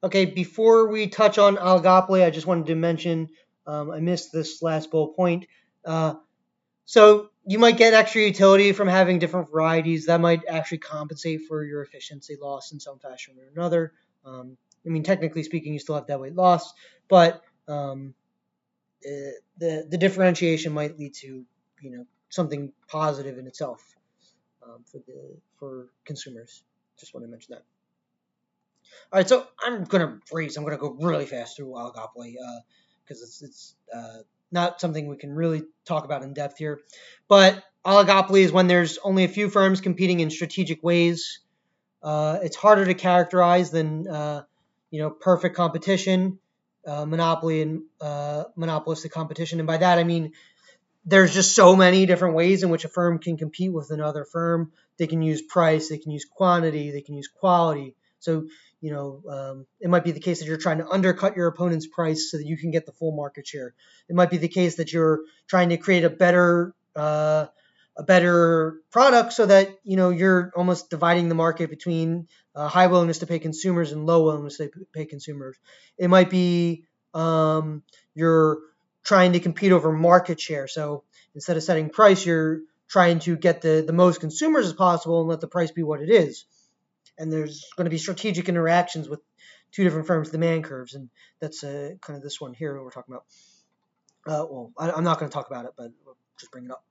Okay, before we touch on oligopoly, I just wanted to mention I missed this last bullet point. Uh, so you might get extra utility from having different varieties. That might actually compensate for your efficiency loss in some fashion or another. I mean, technically speaking, you still have deadweight loss, but the differentiation might lead to something positive in itself for consumers. Just want to mention that. All right, so I'm gonna breeze. I'm gonna go really fast through oligopoly because it's not something we can really talk about in depth here. But oligopoly is when there's only a few firms competing in strategic ways. It's harder to characterize than perfect competition, monopoly, and monopolistic competition. And by that I mean there's just so many different ways in which a firm can compete with another firm. They can use price, they can use quantity, they can use quality. So, it might be the case that you're trying to undercut your opponent's price so that you can get the full market share. It might be the case that you're trying to create a better product so that you're almost dividing the market between high willingness to pay consumers and low willingness to pay consumers. It might be you're trying to compete over market share. So instead of setting price, you're trying to get the most consumers as possible and let the price be what it is. And there's going to be strategic interactions with two different firms' demand curves, and that's kind of this one here we're talking about. I'm not going to talk about it, but we'll just bring it up.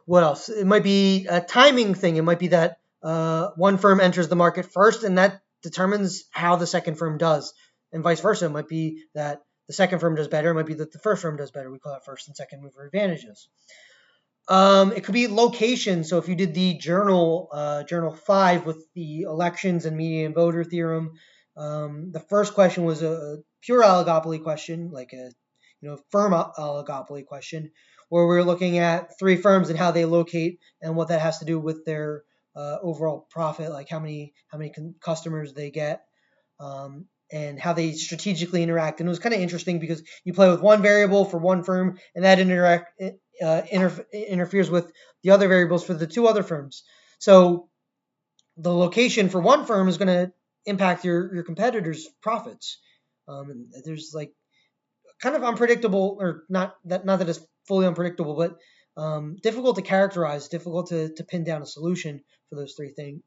What else? It might be a timing thing. It might be that one firm enters the market first, and that determines how the second firm does, and vice versa. It might be that the second firm does better. It might be that the first firm does better. We call that first and second mover advantages. It could be location. So if you did the journal 5 with the elections and median voter theorem, the first question was a pure oligopoly question, like a firm oligopoly question, where we're looking at three firms and how they locate and what that has to do with their overall profit, like how many customers they get, and how they strategically interact. And it was kind of interesting because you play with one variable for one firm, and that interferes with the other variables for the two other firms. So the location for one firm is going to impact your competitors' profits. And there's like kind of unpredictable, or not that it's fully unpredictable, but difficult to characterize, difficult to pin down a solution for those three things.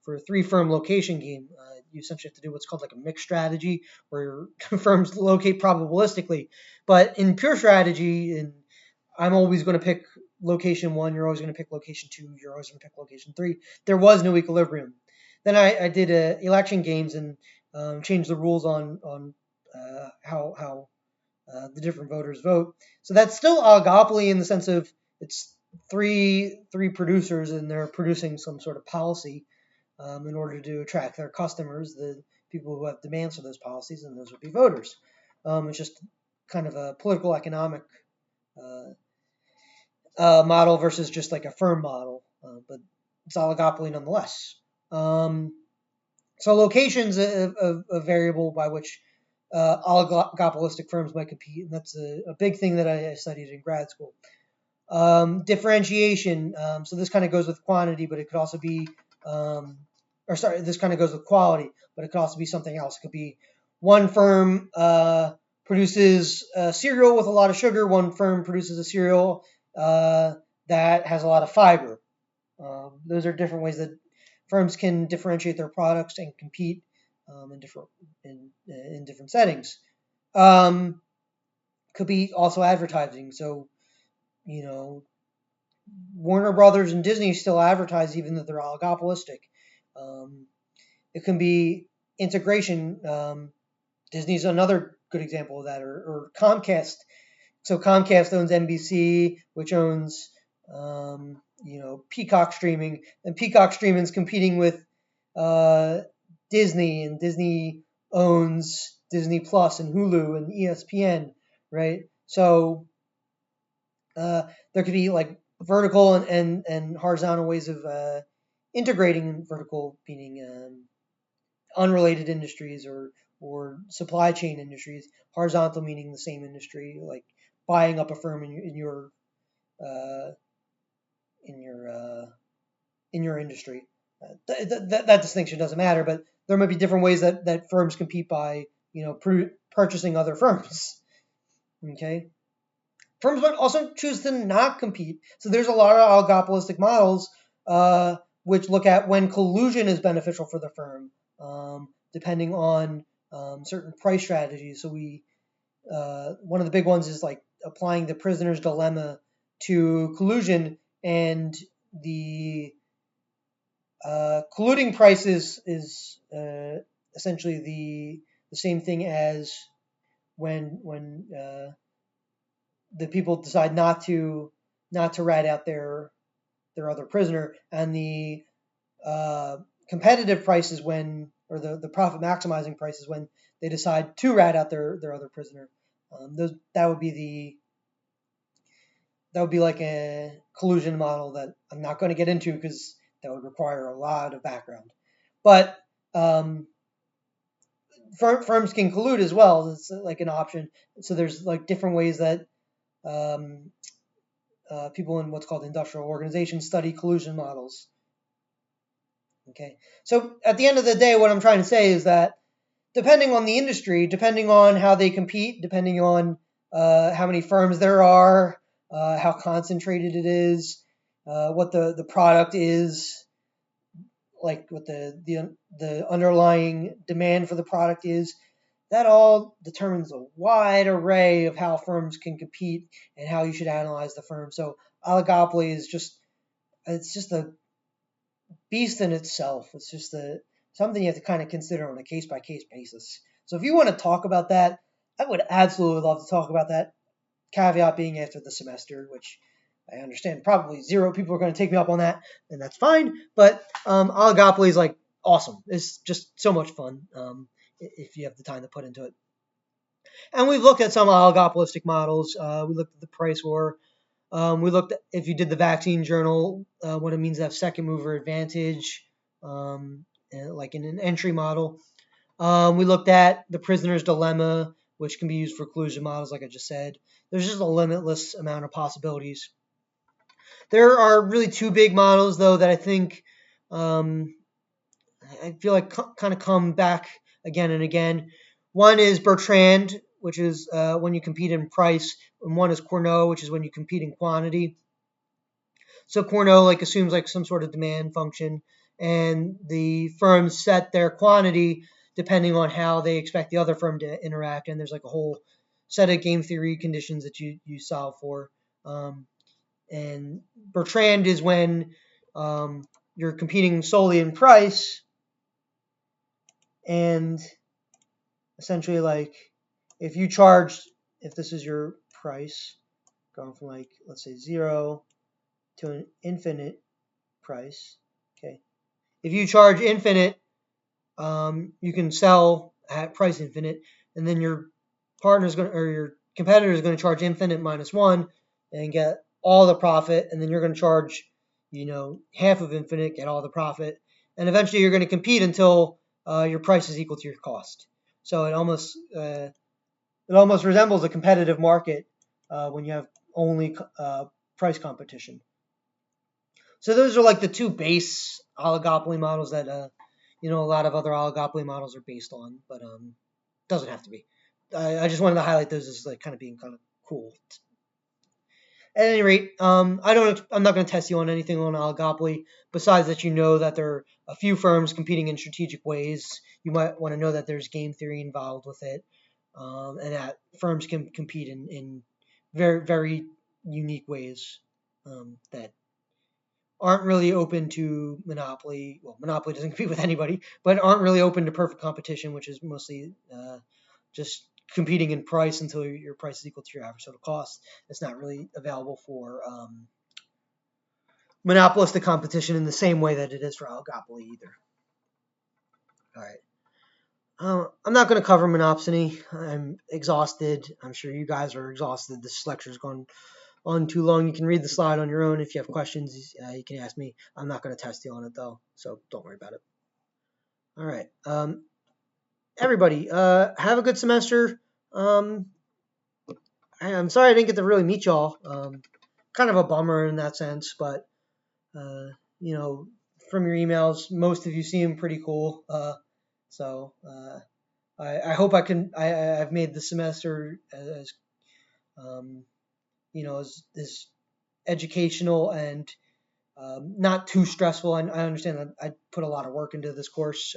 For a three firm location game, you essentially have to do what's called like a mixed strategy, where firms locate probabilistically. But in pure strategy, and I'm always going to pick location 1, you're always going to pick location 2, you're always going to pick location 3. There was no equilibrium. Then I did election games and changed the rules on how the different voters vote. So that's still oligopoly in the sense of it's three producers and they're producing some sort of policy in order to attract their customers, the people who have demands for those policies, and those would be voters. It's just kind of a political economic model versus just like a firm model, but it's oligopoly nonetheless. So location's a variable by which oligopolistic firms might compete, and that's a big thing that I studied in grad school. Differentiation. So this kind of goes with quantity, but it could also be, this kind of goes with quality, but it could also be something else. It could be one firm produces a cereal with a lot of sugar. One firm produces a cereal that has a lot of fiber. Those are different ways that firms can differentiate their products and compete in different settings. Could be also advertising. So, Warner Brothers and Disney still advertise even though they're oligopolistic. It can be integration. Disney's another good example of that, or Comcast. So Comcast owns NBC, which owns Peacock streaming, and Peacock streaming is competing with Disney, and Disney owns Disney Plus and Hulu and ESPN, right? So there could be like vertical and horizontal ways of integrating. Vertical meaning unrelated industries or supply chain industries. Horizontal meaning the same industry, like buying up a firm in your industry. that distinction doesn't matter, but there might be different ways that firms compete by purchasing other firms. Okay, firms might also choose to not compete. So there's a lot of oligopolistic models which look at when collusion is beneficial for the firm, depending on certain price strategies. So one of the big ones is like applying the prisoner's dilemma to collusion, and the colluding price is essentially the same thing as when the people decide not to rat out their other prisoner, and the competitive price is when, or the profit maximizing price is when they decide to rat out their other prisoner. That would be like a collusion model that I'm not going to get into because that would require a lot of background. But firms can collude as well. It's like an option. So there's like different ways that people in what's called industrial organizations study collusion models. Okay, so at the end of the day, what I'm trying to say is that depending on the industry, depending on how they compete, depending on how many firms there are, how concentrated it is, what the product is, like what the underlying demand for the product is, that all determines a wide array of how firms can compete and how you should analyze the firm. So oligopoly is just a beast in itself. It's just something you have to kind of consider on a case by case basis. So if you want to talk about that, I would absolutely love to talk about that. Caveat being after the semester, which I understand probably zero people are going to take me up on that, and that's fine. But oligopoly is like awesome. It's just so much fun if you have the time to put into it. And we've looked at some oligopolistic models. We looked at the price war. We looked at, if you did the vaccine journal, what it means to have second mover advantage, like in an entry model. We looked at the prisoner's dilemma, which can be used for collusion models, like I just said. There's just a limitless amount of possibilities. There are really two big models, though, that I think I feel like kind of come back again and again. One is Bertrand, which is when you compete in price, and one is Cournot, which is when you compete in quantity. So Cournot like assumes like some sort of demand function, and the firms set their quantity depending on how they expect the other firm to interact, and there's like a whole set of game theory conditions that you solve for. And Bertrand is when you're competing solely in price, and essentially like if this is your price going from like, let's say 0 to an infinite price, okay, if you charge infinite, you can sell at price infinite, and then your competitor is going to charge infinite minus 1 and get all the profit, and then you're going to charge half of infinite, get all the profit, and eventually you're going to compete until your price is equal to your cost. So it almost resembles a competitive market when you have only price competition. So those are like the two base oligopoly models that a lot of other oligopoly models are based on, but doesn't have to be. I just wanted to highlight those as like kind of being kind of cool. At any rate, I'm not going to test you on anything on oligopoly besides that that there are a few firms competing in strategic ways. You might want to know that there's game theory involved with it, and that firms can compete in very, very unique ways that aren't really open to monopoly. Well, monopoly doesn't compete with anybody, but aren't really open to perfect competition, which is mostly just competing in price until your price is equal to your average total cost. It's not really available for monopolistic competition in the same way that it is for oligopoly either. All right. I'm not going to cover monopsony. I'm exhausted. I'm sure you guys are exhausted. This lecture's gone on too long. You can read the slide on your own. If you have questions, you can ask me. I'm not going to test you on it, though, so don't worry about it. All right. Everybody, have a good semester. I'm sorry I didn't get to really meet y'all. Kind of a bummer in that sense, but, from your emails, most of you seem pretty cool. So I hope I've made the semester as um, as educational and not too stressful. I understand that I put a lot of work into this course,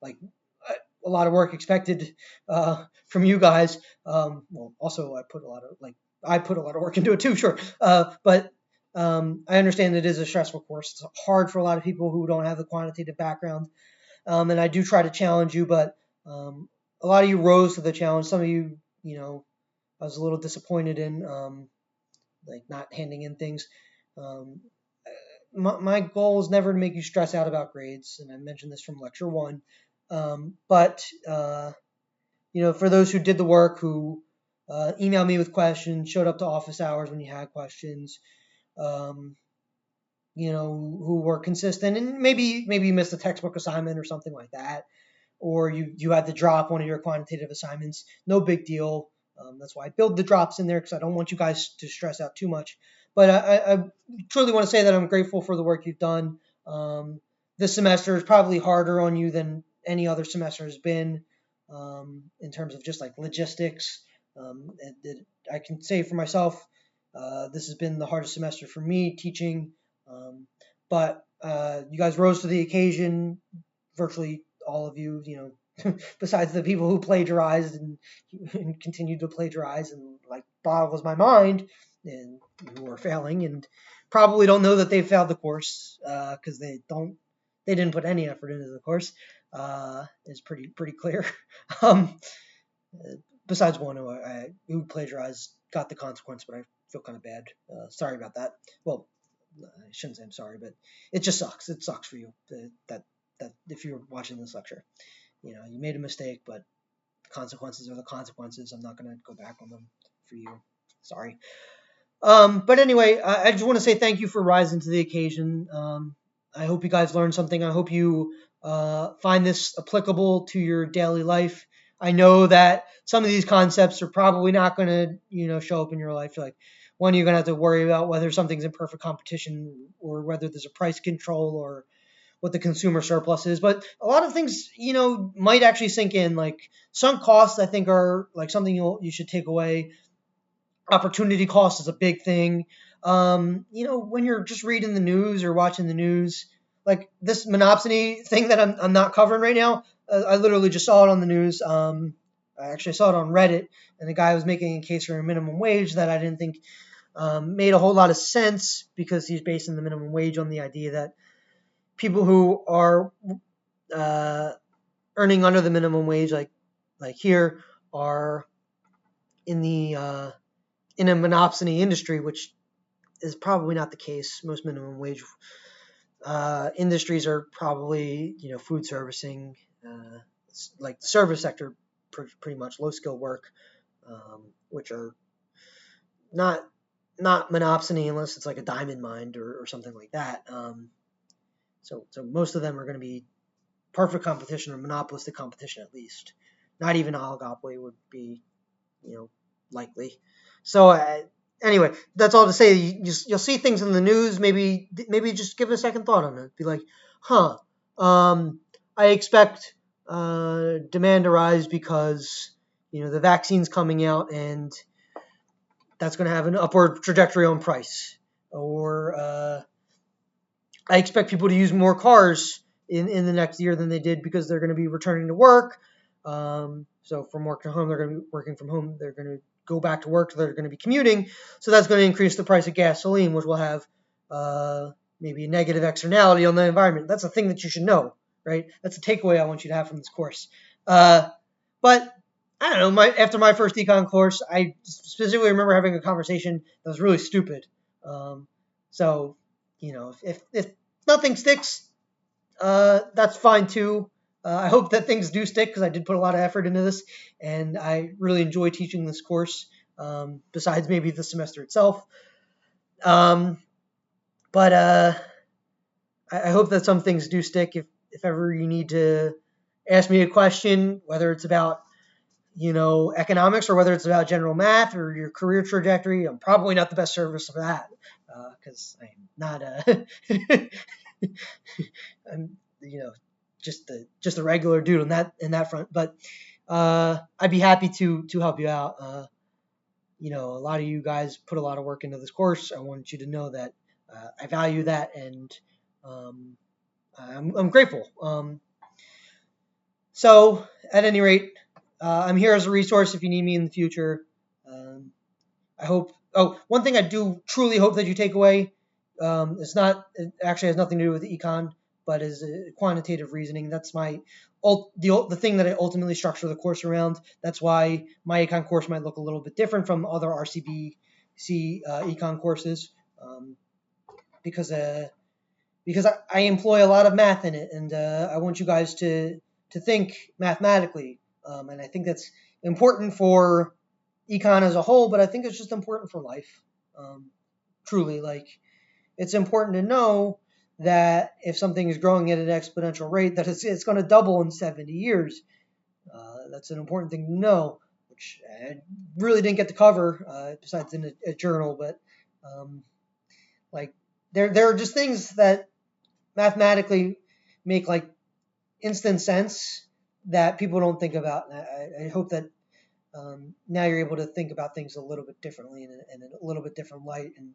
like a lot of work expected from you guys. Well, also I put a lot of work into it too, sure. But I understand it is a stressful course. It's hard for a lot of people who don't have the quantitative background, and I do try to challenge you, but a lot of you rose to the challenge. Some of you, I was a little disappointed in, like not handing in things. Um, my goal is never to make you stress out about grades, and I mentioned this from lecture one. But for those who did the work, who emailed me with questions, showed up to office hours when you had questions, um, who were consistent, and maybe you missed a textbook assignment or something like that, or you had to drop one of your quantitative assignments. No big deal. That's why I build the drops in there, because I don't want you guys to stress out too much. But I truly want to say that I'm grateful for the work you've done. This semester is probably harder on you than any other semester has been, in terms of just like logistics. I can say for myself, this has been the hardest semester for me teaching. But you guys rose to the occasion, virtually all of you, besides the people who plagiarized and continued to plagiarize and like boggles my mind, and who are failing and probably don't know that they failed the course, because they didn't put any effort into the course, is pretty clear. um, Besides one who plagiarized, got the consequence, but I feel kind of bad. Sorry about that. Well, I shouldn't say I'm sorry, but it just sucks. It sucks for you that if you're watching this lecture, you made a mistake, but the consequences are the consequences. I'm not going to go back on them for you. Sorry. But anyway, I just want to say thank you for rising to the occasion. I hope you guys learned something. I hope you find this applicable to your daily life. I know that some of these concepts are probably not going to, show up in your life. Like, one, you're going to have to worry about whether something's in perfect competition, or whether there's a price control, or what the consumer surplus is. But a lot of things, might actually sink in. Like, sunk costs, I think, are like something you should take away. Opportunity cost is a big thing. When you're just reading the news or watching the news, like this monopsony thing that I'm not covering right now, I literally just saw it on the news. I actually saw it on Reddit, and the guy was making a case for a minimum wage that I didn't think made a whole lot of sense, because he's basing the minimum wage on the idea that people who are uh, earning under the minimum wage, like here, are in the in a monopsony industry, which is probably not the case. Most minimum wage industries are probably, food servicing, like the service sector, pretty much low skill work, which are not monopsony unless it's like a diamond mine or something like that. So most of them are going to be perfect competition or monopolistic competition at least. Not even oligopoly would be, likely. So anyway, that's all to say. You'll see things in the news. Maybe just give it a second thought on it. Be like, huh? I expect demand to rise because the vaccine's coming out, and that's going to have an upward trajectory on price. Or I expect people to use more cars in the next year than they did, because they're going to be returning to work. So from work to home, they're going to be working from home. They're going to go back to work. They're going to be commuting. So that's going to increase the price of gasoline, which will have maybe a negative externality on the environment. That's a thing that you should know, right? That's a takeaway I want you to have from this course. But I don't know. After my first econ course, I specifically remember having a conversation that was really stupid. So if nothing sticks, that's fine too. I hope that things do stick, because I did put a lot of effort into this, and I really enjoy teaching this course, besides maybe the semester itself. But I hope that some things do stick. If ever you need to ask me a question, whether it's about economics, or whether it's about general math or your career trajectory, I'm probably not the best service for that, because I'm not I'm, just a regular dude on that front. But I'd be happy to help you out. A lot of you guys put a lot of work into this course. I want you to know that I value that, and um, I'm grateful. So, at any rate, I'm here as a resource if you need me in the future. Um, I hope. Oh, one thing I do truly hope that you take away. It's not. It actually has nothing to do with econ, but is quantitative reasoning. That's the thing that I ultimately structure the course around. That's why my econ course might look a little bit different from other RCBC econ courses, um, because I employ a lot of math in it, and I want you guys to think mathematically, and I think that's important for econ as a whole, but I think it's just important for life. Um, Truly, like, it's important to know that if something is growing at an exponential rate, that it's going to double in 70 years. That's an important thing to know, which I really didn't get to cover besides in a journal, but um, like there are just things that mathematically make like instant sense that people don't think about. And I hope that now you're able to think about things a little bit differently and in a little bit different light, and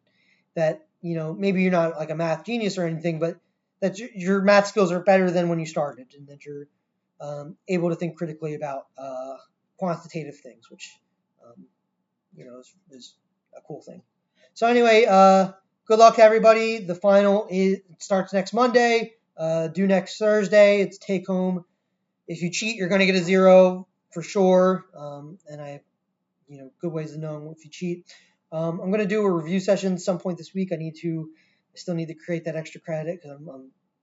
that maybe you're not like a math genius or anything, but that your math skills are better than when you started, and that you're able to think critically about quantitative things, which um, is a cool thing. So anyway, good luck everybody. The final starts next Monday. Due next Thursday. It's take home. If you cheat, you're going to get a 0 for sure. And I have good ways of knowing if you cheat. I'm going to do a review session at some point this week. I still need to create that extra credit because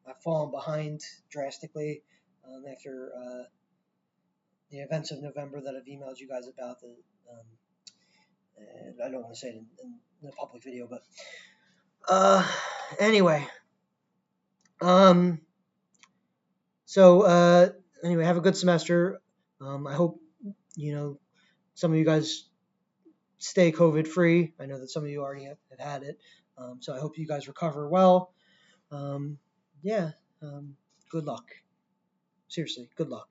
I've fallen behind drastically after the events of November that I've emailed you guys about. And I don't want to say it in a public video, but anyway. Um, so anyway, have a good semester. I hope some of you guys stay COVID free. I know that some of you already have had it. So I hope you guys recover well. Um, yeah. Good luck. Seriously, good luck.